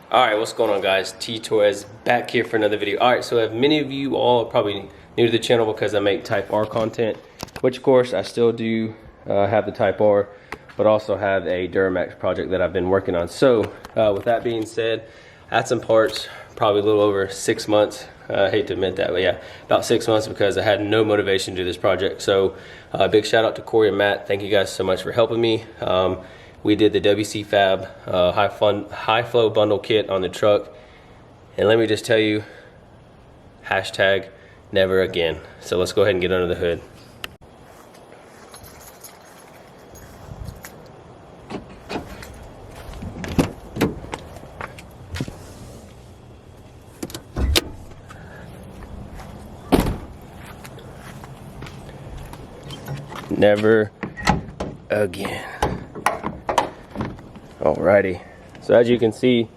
Alright, what's going on, guys? T-Torres back here for another video. Alright, so if many of you all are probably new to the channel because I make Type R content, which of course I still do have the Type R, but also have a Duramax project that I've been working on. So with that being said, I had some parts, probably a little over 6 months. I hate to admit that, but yeah, about 6 months because I had no motivation to do this project. So big shout out to Corey and Matt. Thank you guys so much for helping me. We did the WC Fab high flow bundle kit on the truck, and let me just tell you, hashtag never again. So let's go ahead and get under the hood. Never again. Alrighty, so as you can see,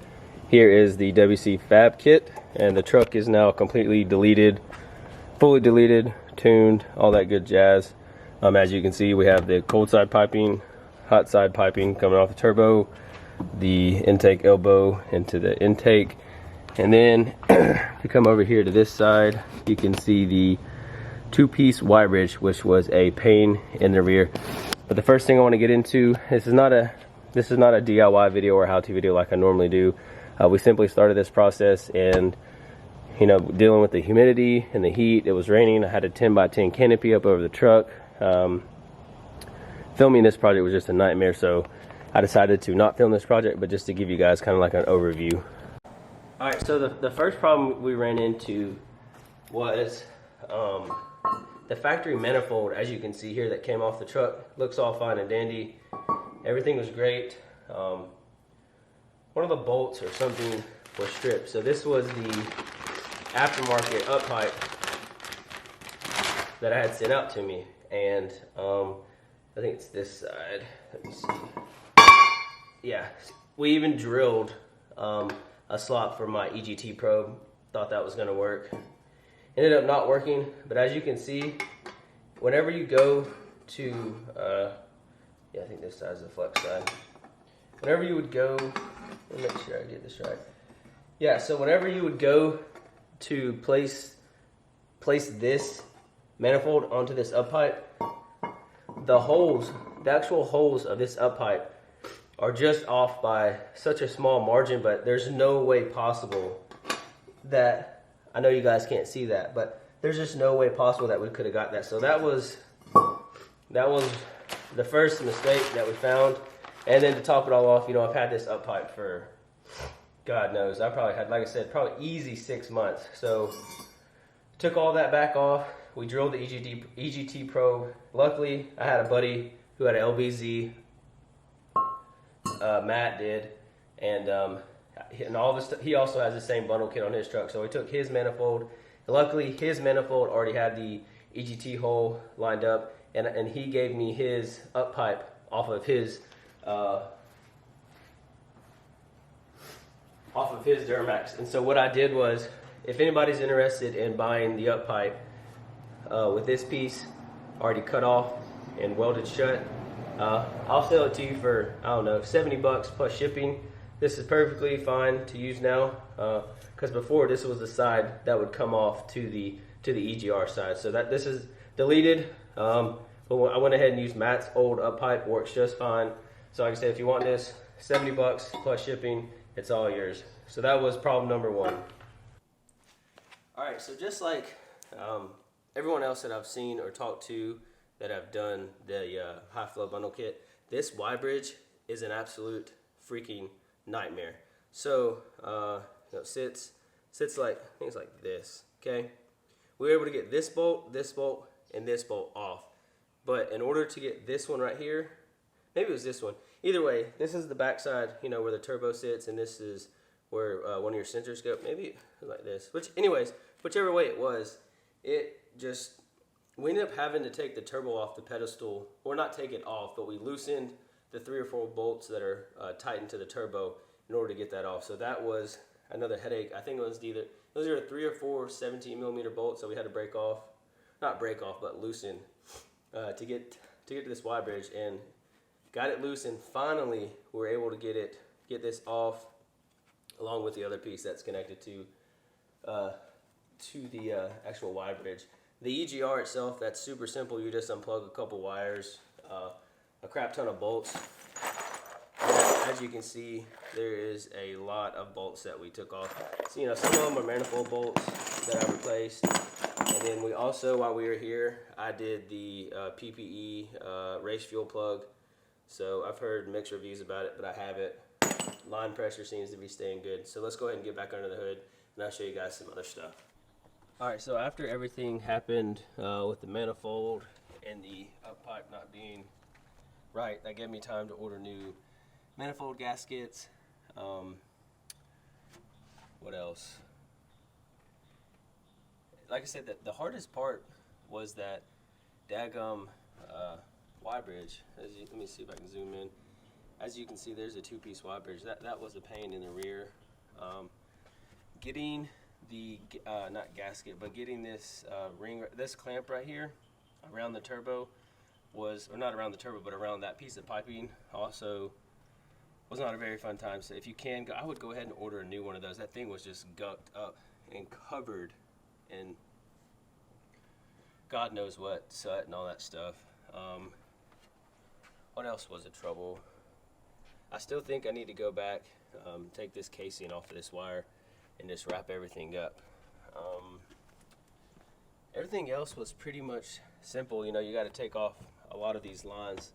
here is the WC Fab kit, and the truck is now completely deleted, fully deleted, tuned, all that good jazz. As you can see, we have the cold side piping, hot side piping coming off the turbo, the intake elbow into the intake, and then if you come over here to this side, you can see the two-piece Y bridge, which was a pain in the rear. But the first thing I want to get into, this is not a DIY video or how-to video like I normally do. We simply started this process, and you know, dealing with the humidity and the heat. It was raining. I had a 10x10 canopy up over the truck. Filming this project was just a nightmare, so I decided to not film this project, but just to give you guys kind of like an overview. All right, so the first problem we ran into was the factory manifold, as you can see here, that came off the truck. Looks all fine and dandy. Everything was great. One of the bolts or something was stripped. So this was the aftermarket up pipe that I had sent out to me. And I think it's this side. Let me see. Yeah, we even drilled a slot for my EGT probe. Thought that was gonna work. Ended up not working, but as you can see, whenever you go to, yeah, I think this side is the flex side. Whenever you would go, let me make sure I get this right. Yeah, so whenever you would go to place this manifold onto this up pipe, the actual holes of this up pipe are just off by such a small margin, but there's no way possible that, I know you guys can't see that, but there's just no way possible that we could have got that. So that was the first mistake that we found. And then to top it all off, you know, I've had this up pipe for, God knows, I probably had, like I said, probably easy 6 months. So took all that back off. We drilled the EGT probe. Luckily, I had a buddy who had an LBZ. Matt did, and all this. He also has the same bundle kit on his truck. So we took his manifold. Luckily, his manifold already had the EGT hole lined up, and he gave me his up pipe off of his Duramax. And so what I did was, if anybody's interested in buying the up pipe with this piece already cut off and welded shut, I'll sell it to you for, I don't know, 70 bucks plus shipping. This is perfectly fine to use now, because before this was the side that would come off to the EGR side. So that this is deleted, but I went ahead and used Matt's old up pipe. Works just fine. So like I said, if you want this, 70 bucks plus shipping, it's all yours. So that was problem number one. All right, so just like everyone else that I've seen or talked to that have done the high flow bundle kit, this Y bridge is an absolute freaking nightmare. So you know, sits like, I think it's like this. Okay, we were able to get this bolt, and this bolt off, but in order to get this one right here, maybe it was this one. Either way, this is the backside, you know, where the turbo sits, and this is where one of your sensors go. Maybe it was like this. Which, anyways, whichever way it was, we ended up having to take the turbo off the pedestal, or not take it off, but we loosened the 3 or 4 bolts that are tightened to the turbo in order to get that off. So that was another headache. I think it was either, those are 3 or 4 17mm bolts that we had to break off, not break off, but loosen to get to this Y bridge, and got it loose, and finally we were able to get this off along with the other piece that's connected to the actual Y bridge. The EGR itself, that's super simple. You just unplug a couple wires, a crap ton of bolts. As you can see, there is a lot of bolts that we took off. So, you know, some of them are manifold bolts that I replaced. And then we also, while we were here, I did the PPE race fuel plug. So I've heard mixed reviews about it, but I have it. Line pressure seems to be staying good. So let's go ahead and get back under the hood, and I'll show you guys some other stuff. All right, so after everything happened with the manifold and the up pipe not being right, that gave me time to order new manifold gaskets. What else? Like I said, the hardest part was that daggum Y bridge. Let me see if I can zoom in. As you can see, there's a two-piece Y bridge. That was a pain in the rear. Getting the not gasket, but getting this this clamp right here around the turbo was, or not around the turbo, but around that piece of piping also was not a very fun time. So if you can, I would go ahead and order a new one of those. That thing was just gucked up and covered in God knows what, soot and all that stuff. What else was a trouble? I still think I need to go back, take this casing off of this wire and just wrap everything up. Everything else was pretty much simple. You know, you got to take off a lot of these lines,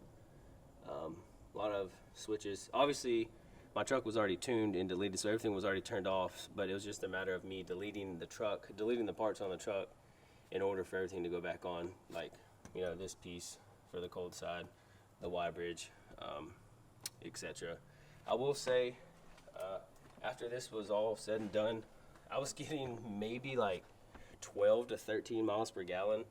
a lot of switches. Obviously, my truck was already tuned and deleted, so everything was already turned off, but it was just a matter of me deleting the parts on the truck in order for everything to go back on, like, you know, this piece for the cold side, the Y bridge, etc. I will say, after this was all said and done, I was getting maybe like 12 to 13 miles per gallon.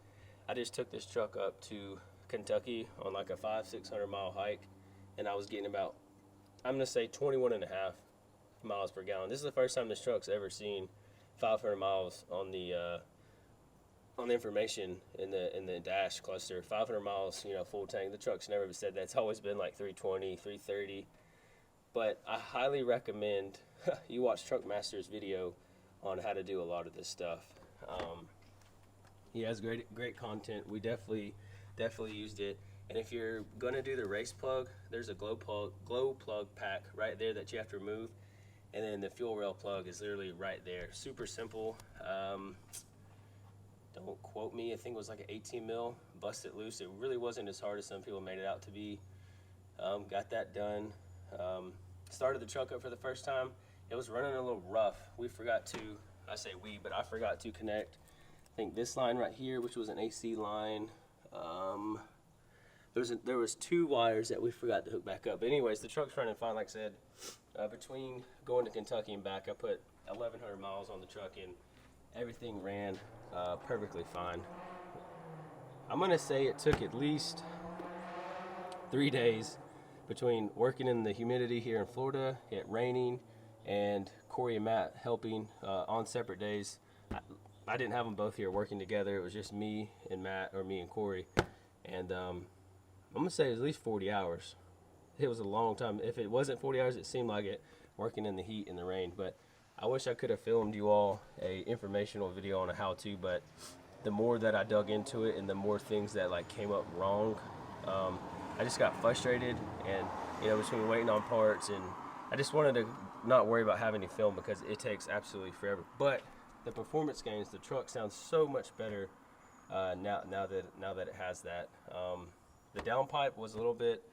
I just took this truck up to Kentucky on like a 500-600 mile hike, and I was getting about, I'm gonna say 21.5 miles per gallon. This is the first time this truck's ever seen 500 miles on the information in the dash cluster. 500 miles, you know, full tank. The truck's never said that. It's always been like 320, 330. But I highly recommend you watch Truckmaster's video on how to do a lot of this stuff. He has great content. We definitely used it. And if you're gonna do the race plug, there's a glow plug pack right there that you have to remove, and then the fuel rail plug is literally right there. Super simple. Don't quote me. I think it was like an 18 mil. Bust it loose. It really wasn't as hard as some people made it out to be. Got that done. Started the truck up for the first time. It was running a little rough. We forgot to, I say we, but I forgot to connect, I think, this line right here, which was an AC line. There was two wires that we forgot to hook back up. But anyways, the truck's running fine. Like I said, between going to Kentucky and back, I put 1,100 miles on the truck, and everything ran perfectly fine. I'm gonna say it took at least 3 days between working in the humidity here in Florida, it raining, and Corey and Matt helping on separate days. I didn't have them both here working together. It was just me and Matt, or me and Corey. And I'm gonna say at least 40 hours. It was a long time. If it wasn't 40 hours, it seemed like it, working in the heat and the rain. But I wish I could have filmed you all a informational video on a how-to, but the more that I dug into it and the more things that like came up wrong, I just got frustrated, and you know, between waiting on parts, and I just wanted to not worry about having to film because it takes absolutely forever. But the performance gains, the truck sounds so much better now that it has that. The downpipe was a little bit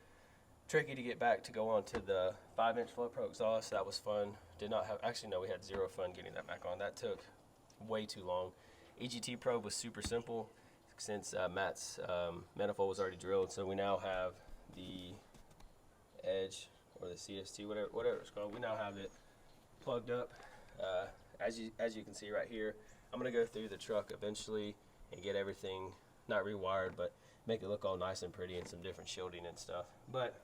tricky to get back to go onto the 5-inch Flow Pro exhaust. That was fun. Did not have, actually no, we had zero fun getting that back on. That took way too long. EGT probe was super simple since Matt's manifold was already drilled. So we now have the edge, or the CST, whatever it's called. We now have it plugged up. As you can see right here, I'm gonna go through the truck eventually and get everything not rewired, but make it look all nice and pretty and some different shielding and stuff. But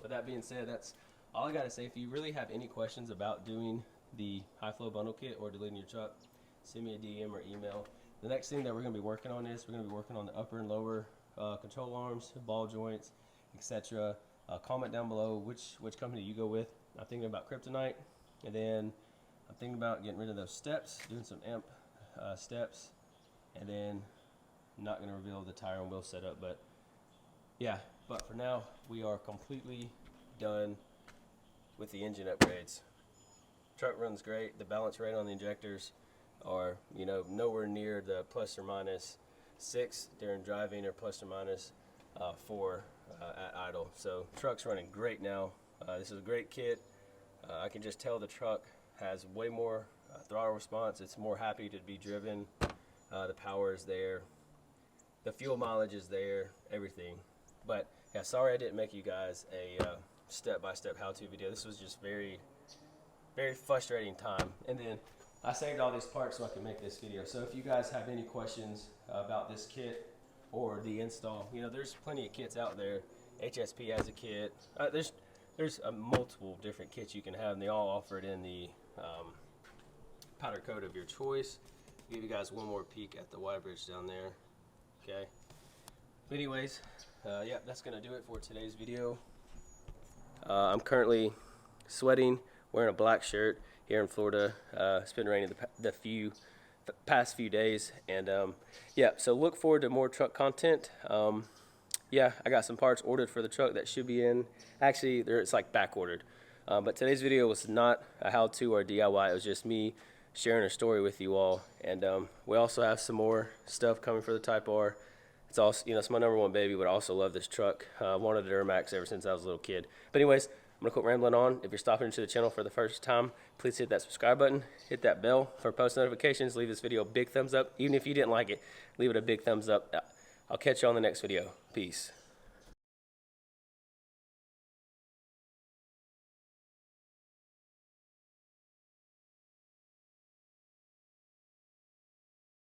with that being said, that's all I gotta say. If you really have any questions about doing the high flow bundle kit or deleting your truck, send me a DM or email. The next thing that we're gonna be working on is we're gonna be working on the upper and lower control arms, ball joints, etc. Comment down below which company you go with. I'm thinking about Kryptonite. And then I'm thinking about getting rid of those steps, doing some amp steps, and then I'm not going to reveal the tire and wheel setup, but yeah. But for now, we are completely done with the engine upgrades. Truck runs great. The balance rate on the injectors are, you know, nowhere near the ±6 during driving, or ±4 at idle. So truck's running great now. This is a great kit. I can just tell the truck has way more throttle response. It's more happy to be driven. The power is there. The fuel mileage is there. Everything. But yeah, sorry I didn't make you guys a step-by-step how-to video. This was just very frustrating time. And then I saved all these parts so I could make this video. So if you guys have any questions about this kit or the install, you know, there's plenty of kits out there. HSP has a kit. There's multiple different kits you can have, and they all offer it in the powder coat of your choice. I'll give you guys one more peek at the Y bridge down there. Okay. But anyways, yeah, that's gonna do it for today's video. I'm currently sweating, wearing a black shirt here in Florida. It's been raining the past few days, and yeah, so look forward to more truck content. Yeah, I got some parts ordered for the truck that should be in. Actually, it's like back ordered. But today's video was not a how-to or DIY. It was just me sharing a story with you all. And we also have some more stuff coming for the Type R. It's also, you know, it's my #1 baby, but I also love this truck. I wanted a Duramax ever since I was a little kid. But anyways, I'm gonna quit rambling on. If you're stopping into the channel for the first time, please hit that subscribe button, hit that bell for post notifications, leave this video a big thumbs up. Even if you didn't like it, leave it a big thumbs up. I'll catch you on the next video. Peace.